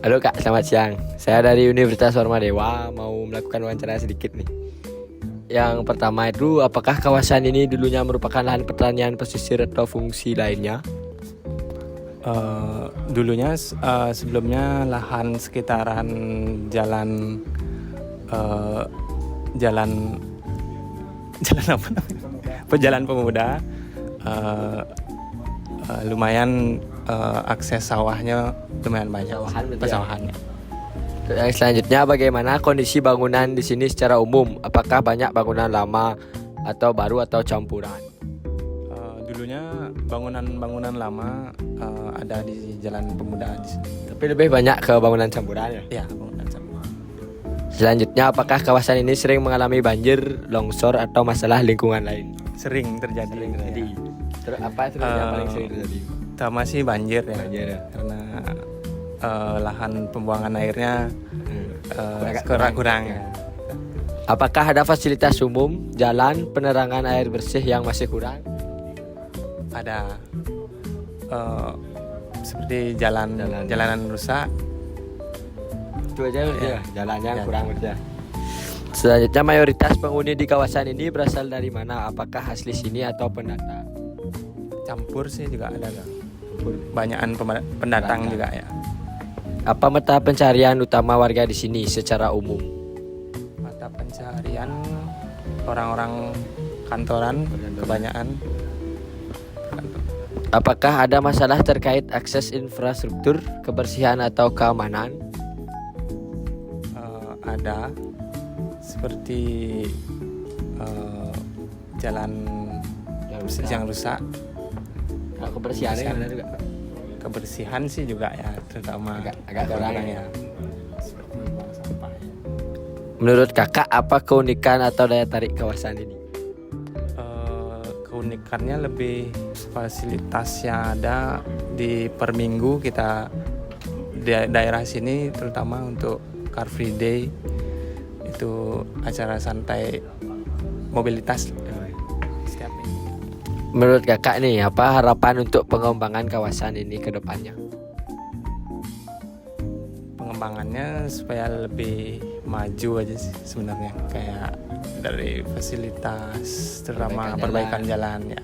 Halo Kak, selamat siang. Saya dari Universitas Warmadewa mau melakukan wawancara sedikit nih. Yang pertama itu, apakah kawasan ini dulunya merupakan lahan pertanian pesisir atau fungsi lainnya? Dulunya sebelumnya lahan sekitaran jalan jalan apa namanya? Jalan Pemuda. Lumayan akses sawahnya lumayan banyak. Pesawahannya. Yang selanjutnya, bagaimana kondisi bangunan di sini secara umum? Apakah banyak bangunan lama atau baru atau campuran? Dulunya bangunan lama ada di Jalan Pemuda di sini. Tapi lebih banyak ke bangunan campuran ya? Ya, bangunan campuran. Selanjutnya, apakah kawasan ini sering mengalami banjir, longsor atau masalah lingkungan lain? Sering terjadi. Ya. Terus apa itu yang paling sering terjadi? Sama sih banjir ya. Banjir ya. Karena lahan pembuangan airnya kurang. Ya. Apakah ada fasilitas umum, jalan, penerangan air bersih yang masih kurang? Ada seperti jalanan rusak. Itu aja ya. Jalannya Ya. kurang ya. Selanjutnya, mayoritas penghuni di kawasan ini berasal dari mana? Apakah asli sini atau pendatang? Campur sih juga ada. Banyakan pendatang juga ya. Apa mata pencarian utama warga di sini secara umum? Mata pencarian orang-orang kantoran kebanyakan. Apakah ada masalah terkait akses infrastruktur, kebersihan atau keamanan? Ada seperti jalan yang rusak. Kebersihannya gimana juga? Kebersihan sih juga ya, terutama agak kurang ya. Seperti buang sampah. Menurut kakak, apa keunikan atau daya tarik kawasan ini? Keunikannya lebih fasilitas yang ada di per minggu kita di daerah sini, terutama untuk Car Free Day, itu acara santai mobilitas setiap minggu. Menurut kakak nih, apa harapan untuk pengembangan kawasan ini ke depannya? Pengembangannya supaya lebih maju aja sih sebenarnya, kayak dari fasilitas, terutama perbaikan jalan ya.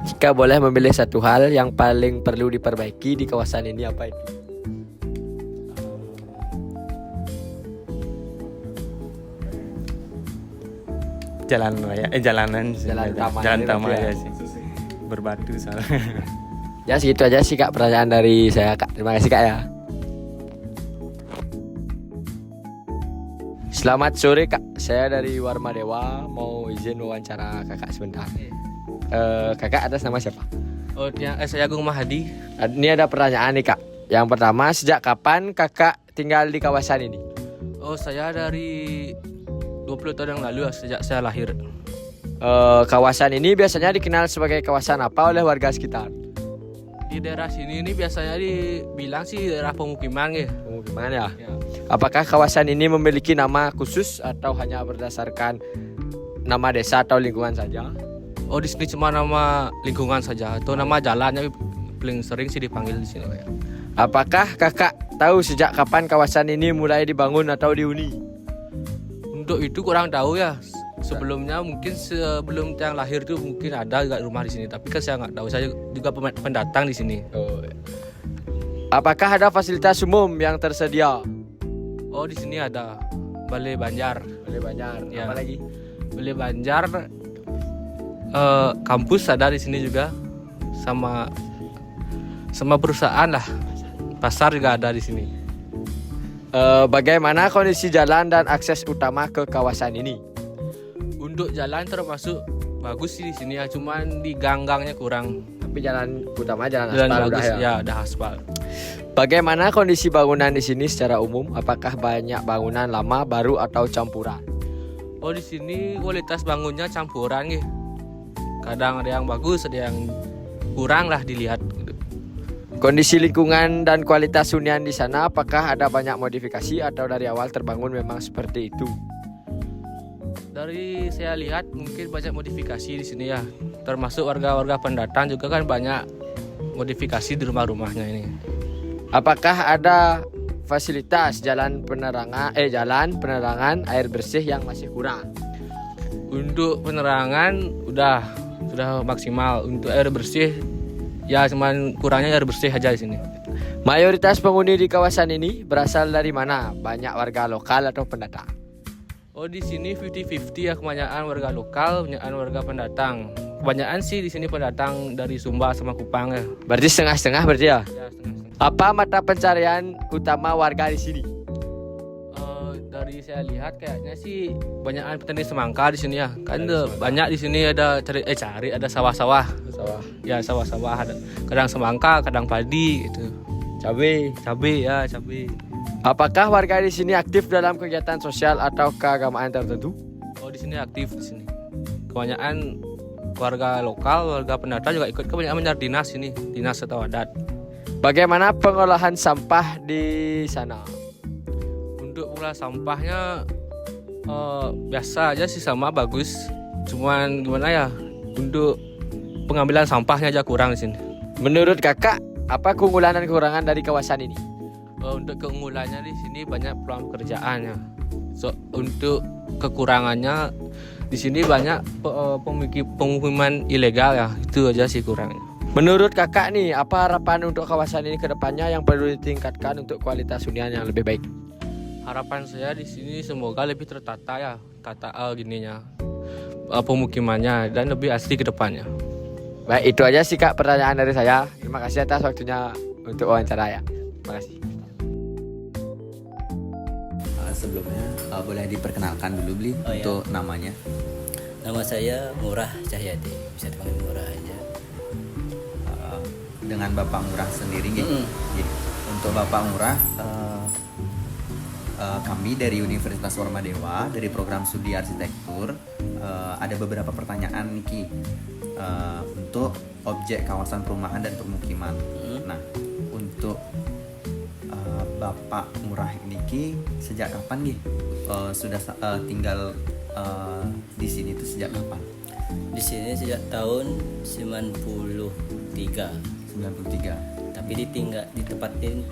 Jika boleh memilih satu hal yang paling perlu diperbaiki di kawasan ini, apa itu? Jalan utama aja sih. Berbatu soalnya. Ya segitu aja sih Kak pertanyaan dari saya Kak. Terima kasih Kak ya. Selamat sore Kak. Saya dari Warmadewa mau izin wawancara Kakak sebentar. Kakak atas nama siapa? Oh, saya Agung Mahadi. Ini ada pertanyaan nih Kak. Yang pertama, sejak kapan Kakak tinggal di kawasan ini? Oh, saya dari 20 tahun yang lalu sejak saya lahir. Kawasan ini biasanya dikenal sebagai kawasan apa oleh warga sekitar? Di daerah sini ini biasanya dibilang sih daerah pemukiman ya. Pemukiman ya? Apakah kawasan ini memiliki nama khusus atau hanya berdasarkan nama desa atau lingkungan saja? Oh, di sini cuma nama lingkungan saja atau nama jalannya paling sering sih dipanggil di sini. Apakah Kakak tahu sejak kapan kawasan ini mulai dibangun atau dihuni? Untuk itu kurang tahu ya. Sebelumnya mungkin sebelum yang lahir itu mungkin ada juga rumah di sini, tapi kan saya nggak tahu. Saya juga pendatang di sini. Apakah ada fasilitas umum yang tersedia? Oh, di sini ada Balai Banjar. Balai Banjar. Ya. Apa lagi? Balai Banjar, kampus ada di sini juga, sama perusahaan lah. Pasar juga ada di sini. Bagaimana kondisi jalan dan akses utama ke kawasan ini? Untuk jalan termasuk bagus sih di sini ya, cuman di gang-gangnya kurang. Tapi jalan utama jalan Jalan aspal bagus udah ya, ada aspal. Bagaimana kondisi bangunan di sini secara umum? Apakah banyak bangunan lama, baru atau campuran? Oh, di sini kualitas bangunnya campuran ya. Kadang ada yang bagus, ada yang kurang lah dilihat. Kondisi lingkungan dan kualitas hunian di sana, apakah ada banyak modifikasi atau dari awal terbangun memang seperti itu? Dari saya lihat mungkin banyak modifikasi di sini ya. Termasuk warga-warga pendatang juga kan banyak modifikasi di rumah-rumahnya ini. Apakah ada fasilitas jalan penerangan air bersih yang masih kurang? Untuk penerangan sudah maksimal. Untuk air bersih ya cuman kurangnya air bersih aja di sini. Mayoritas penghuni di kawasan ini berasal dari mana? Banyak warga lokal atau pendatang? Oh, di sini 50-50 ya, kebanyakan warga lokal, kebanyakan warga pendatang. Kebanyakan sih di sini pendatang dari Sumba sama Kupang ya. Berarti setengah-setengah berarti ya? Ya, setengah-setengah. Apa mata pencarian utama warga di sini? Dari saya lihat kayaknya sih banyakan petani semangka di sini ya. Kan banyak di sini ada ada sawah-sawah. Sawah. Ya, sawah-sawah ada. Kadang semangka, kadang padi gitu. Cabai. Cabai. Apakah warga di sini aktif dalam kegiatan sosial atau keagamaan tertentu? Oh, di sini aktif di sini. Kebanyakan warga lokal, warga pendatang juga ikut, kebanyakan mencari dinas atau adat. Bagaimana pengolahan sampah di sana? Untuk mengolah sampahnya biasa aja sih, sama bagus. Cuman gimana ya, untuk pengambilan sampahnya aja kurang di sini. Menurut kakak, apa keunggulan dan kekurangan dari kawasan ini? Untuk keunggulannya di sini banyak peluang pekerjaannya. Untuk kekurangannya di sini banyak pemukiman ilegal ya, itu aja sih kurangnya. Menurut kakak nih, apa harapan untuk kawasan ini ke depannya yang perlu ditingkatkan untuk kualitas hunian yang lebih baik? Harapan saya di sini semoga lebih tertata ya, pemukimannya dan lebih asli ke depannya. Baik, itu aja sih kak pertanyaan dari saya. Terima kasih atas waktunya untuk wawancara ya. Terima kasih. Sebelumnya boleh diperkenalkan dulu Bli untuk namanya. Nama saya Murah Cahyadi, bisa dipanggil Murah aja. Dengan Bapak Murah sendiri gitu. Jadi, untuk Bapak Murah kami dari Universitas Warmadewa dari program studi arsitektur ada beberapa pertanyaan Niki untuk objek kawasan perumahan dan permukiman. Nah, untuk Bapak Murah Niki sejak kapan nih sudah tinggal di sini itu sejak kapan? Di sini sejak tahun 93. 93. Tapi ditempatin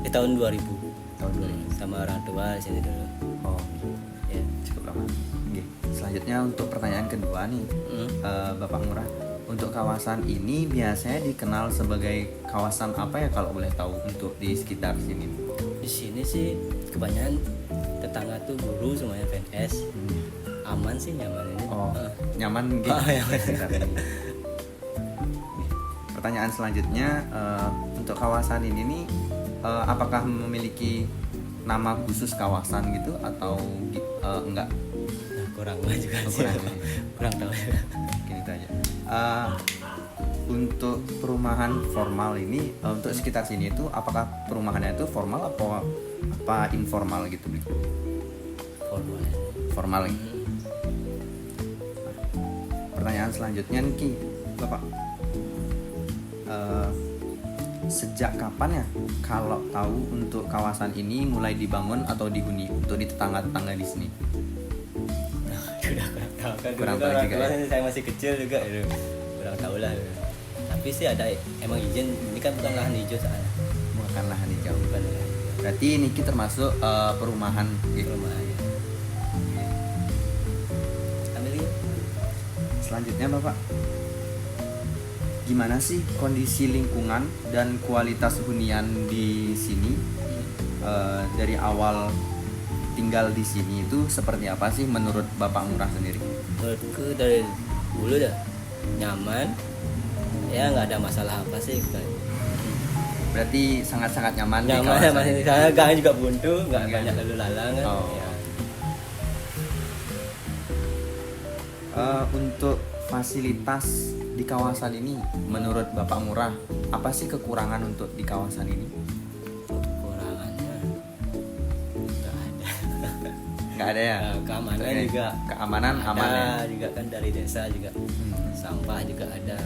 di tahun 2000. Tahun 2000. Sama orang tua di sini dulu. Oh, Ya. cukup lama. Oke. Selanjutnya untuk pertanyaan kedua nih, Bapak Murah, untuk kawasan ini biasanya dikenal sebagai kawasan apa ya kalau boleh tahu untuk di sekitar sini? Di sini sih kebanyakan tetangga tuh guru semuanya PNS. Aman sih, nyaman ini. Oh, nyaman gitu. Nyaman. Sekitar ini. Pertanyaan selanjutnya, untuk kawasan ini nih, apakah memiliki nama khusus kawasan gitu atau enggak? Nah, kurang juga sih. Kurang tahu. Gini itu aja. Untuk perumahan formal ini, untuk sekitar sini itu apakah perumahannya itu formal apa informal gitu? Formal. Formal. Pertanyaan selanjutnya nih Bapak, sejak kapan ya kalau tahu untuk kawasan ini mulai dibangun atau dihuni untuk di tetangga-tetangga di sini? Sudah kurang tahu kan. Kurang Dulu tahu kan juga orang ya. tua saya masih kecil juga itu. Kurang tahu lah. Tapi sih ada emang izin, ini kan bukan lahan hijau soalnya. Bukan lahan hijau. Bukan lahan hijau. Berarti Niki termasuk perumahan gitu. Rumah aja. Ambil ini. Selanjutnya Bapak, gimana sih kondisi lingkungan dan kualitas hunian di sini dari awal tinggal di sini itu seperti apa sih menurut Bapak Murah sendiri? Menurutku dari dulu dah nyaman, ya nggak ada masalah apa sih. Berarti sangat-sangat nyaman di Nyaman ya, kawasan masih ini. di sana gang juga buntu, nggak Gang. banyak lalu lalang kan. Oh. Ya. Untuk fasilitas di kawasan ini menurut Bapak Murah apa sih kekurangan untuk di kawasan ini? Kekurangannya nggak ada. Nggak ada ya? Keamanan Oke. juga Keamanan ada aman ya? juga kan dari desa juga. Sampah juga ada.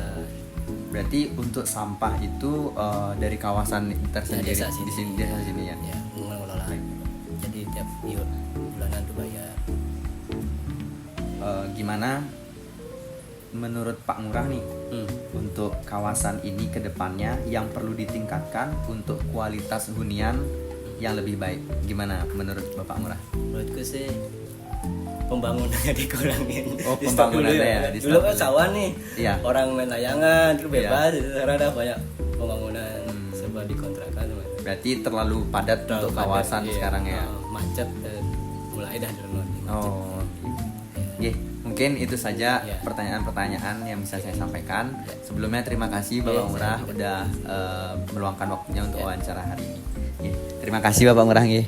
Berarti untuk sampah itu dari kawasan tersendiri desa di sini. desa sini ya? Ya mengelola. Jadi tiap bulanan tuh bayar. Gimana menurut Pak Murah nih untuk kawasan ini ke depannya yang perlu ditingkatkan untuk kualitas hunian yang lebih baik? Gimana menurut Bapak Ngurah? Menurutku sih pembangunannya dikurangin. Oh, Di stop dulu pembangunannya ya, di Dulu stop kan dulu. sawah nih. Iya. Orang main layangan itu bebas. Sekarang ada banyak pembangunan serba dikontrakkan teman. Berarti terlalu padat untuk kawasan sekarang ya. Macet dan mulai dah dari Oh, oke. Mungkin itu saja Ya. pertanyaan-pertanyaan yang bisa saya sampaikan. Sebelumnya terima kasih Bapak Ngurah udah meluangkan waktunya untuk wawancara hari ini. Oke, terima kasih Bapak Ngurah. Nggih.